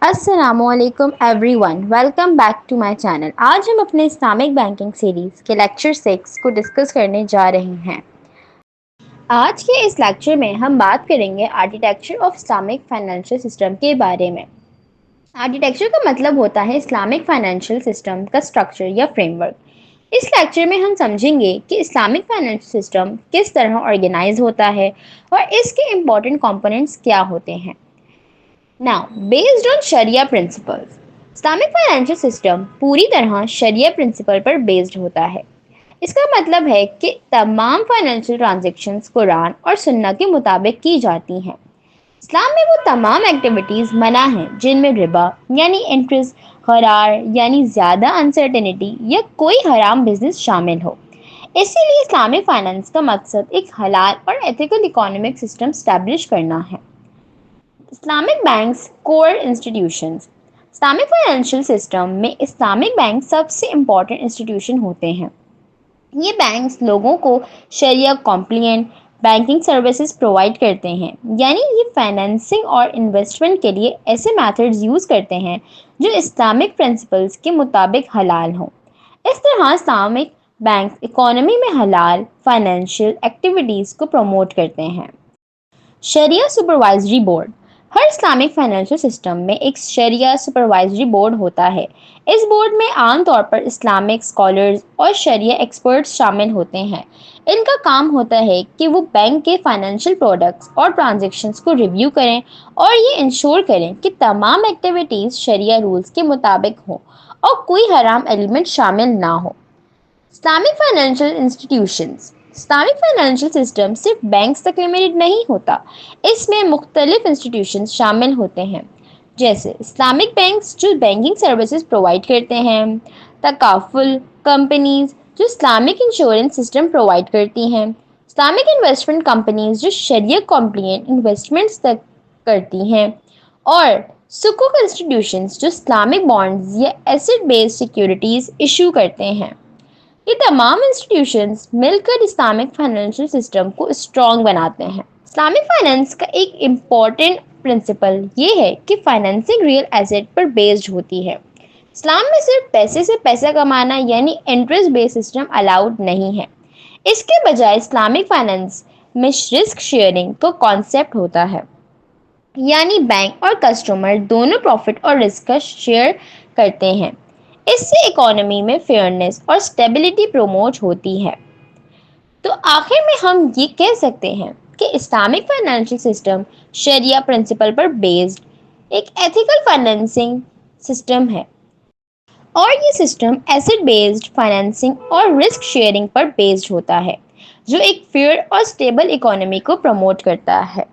السلام علیکم everyone, welcome back to my channel. آج ہم اپنے اسلامک بینکنگ سیریز کے لیکچر 6 کو ڈسکس کرنے جا رہے ہیں۔ آج کے اس لیکچر میں ہم بات کریں گے architecture of Islamic financial system کے بارے میں۔ آرکیٹیکچر کا مطلب ہوتا ہے اسلامک فائنینشیل سسٹم کا اسٹرکچر یا فریم ورک۔ اس لیکچر میں ہم سمجھیں گے کہ اسلامک فائنینشیل سسٹم کس طرح آرگنائز ہوتا ہے اور اس کے امپورٹنٹ کمپوننٹس کیا ہوتے ہیں۔ Now, based on Sharia principles, Islamic financial system پوری طرح شریعہ پرنسپل پر بیسڈ ہوتا ہے۔ اس کا مطلب ہے کہ تمام فائنینشیل ٹرانزیکشنز قرآن اور سنت کے مطابق کی جاتی ہیں۔ اسلام میں وہ تمام ایکٹیویٹیز منع ہیں جن میں ربا یعنی انٹرسٹ، غرار یعنی زیادہ انسرٹنٹی یا کوئی حرام بزنس شامل ہو۔ اسی لیے اسلامک فائنانس کا مقصد ایک حلال اور ایتھیکل اکنامک سسٹم اسٹیبلش کرنا ہے۔ اسلامک بینکس کور انسٹیٹیوشنز۔ اسلامک فائنینشیل سسٹم میں اسلامک بینک سب سے امپورٹنٹ انسٹیٹیوشن ہوتے ہیں۔ یہ بینکس لوگوں کو شریعہ کمپلائنٹ بینکنگ سروسز پرووائڈ کرتے ہیں، یعنی یہ فائنینسنگ اور انویسٹمنٹ کے لیے ایسے میتھڈز یوز کرتے ہیں جو اسلامک پرنسپلز کے مطابق حلال ہوں۔ اس طرح اسلامک بینکس اکانومی میں حلال فائنینشیل ایکٹیویٹیز کو پروموٹ کرتے ہیں۔ شریعہ سپروائزری بورڈ۔ ہر اسلامک فائنینشیل سسٹم میں ایک شریعہ سپروائزری بورڈ ہوتا ہے۔ اس بورڈ میں عام طور پر اسلامک اسکالرز اور شریعہ ایکسپرٹس شامل ہوتے ہیں۔ ان کا کام ہوتا ہے کہ وہ بینک کے فائنینشیل پروڈکٹس اور ٹرانزیکشنز کو ریویو کریں اور یہ انشور کریں کہ تمام ایکٹیویٹیز شریعہ رولز کے مطابق ہوں اور کوئی حرام ایلیمنٹ شامل نہ ہو۔ Islamic financial institutions. Islamic financial system صرف بینکس تک لمیٹڈ نہیں ہوتا، اس میں مختلف انسٹیٹیوشنز شامل ہوتے ہیں، جیسے اسلامک بینکس جو بینکنگ سروسز پرووائڈ کرتے ہیں، تکافل کمپنیز جو اسلامک انشورنس سسٹم پرووائڈ کرتی ہیں، اسلامک انویسٹمنٹ کمپنیز جو شریعہ کمپلائنٹ انویسٹمنٹس تک کرتی ہیں، اور سکوک انسٹیٹیوشنز جو اسلامک بانڈز یا ایسٹ بیسڈ سیکیورٹیز ایشو کرتے ہیں۔ یہ تمام انسٹیٹیوشنز مل کر اسلامک فائنینشیل سسٹم کو اسٹرانگ بناتے ہیں۔ اسلامک فائنانس کا ایک امپورٹنٹ پرنسپل یہ ہے کہ فائنینسنگ ریئل ایسٹ پر بیسڈ ہوتی ہے۔ اسلام میں صرف پیسے سے پیسہ کمانا یعنی انٹرسٹ بیس سسٹم الاؤڈ نہیں ہے۔ اس کے بجائے اسلامک فائنانس میں رسک شیئرنگ کا کانسیپٹ ہوتا ہے، یعنی بینک اور کسٹمر دونوں پروفٹ اور رسک کا شیئر کرتے ہیں۔ اس سے اکانومی میں فیئرنیس اور اسٹیبلٹی پروموٹ ہوتی ہے۔ تو آخر میں ہم یہ کہہ سکتے ہیں کہ اسلامک فائنینشیل سسٹم شریعہ پرنسپل پر بیسڈ ایک ایتھیکل فائنینسنگ سسٹم ہے، اور یہ سسٹم ایسٹ بیسڈ فائنینسنگ اور رسک شیئرنگ پر بیسڈ ہوتا ہے جو ایک فیئر اور اسٹیبل اکانومی کو پروموٹ کرتا ہے۔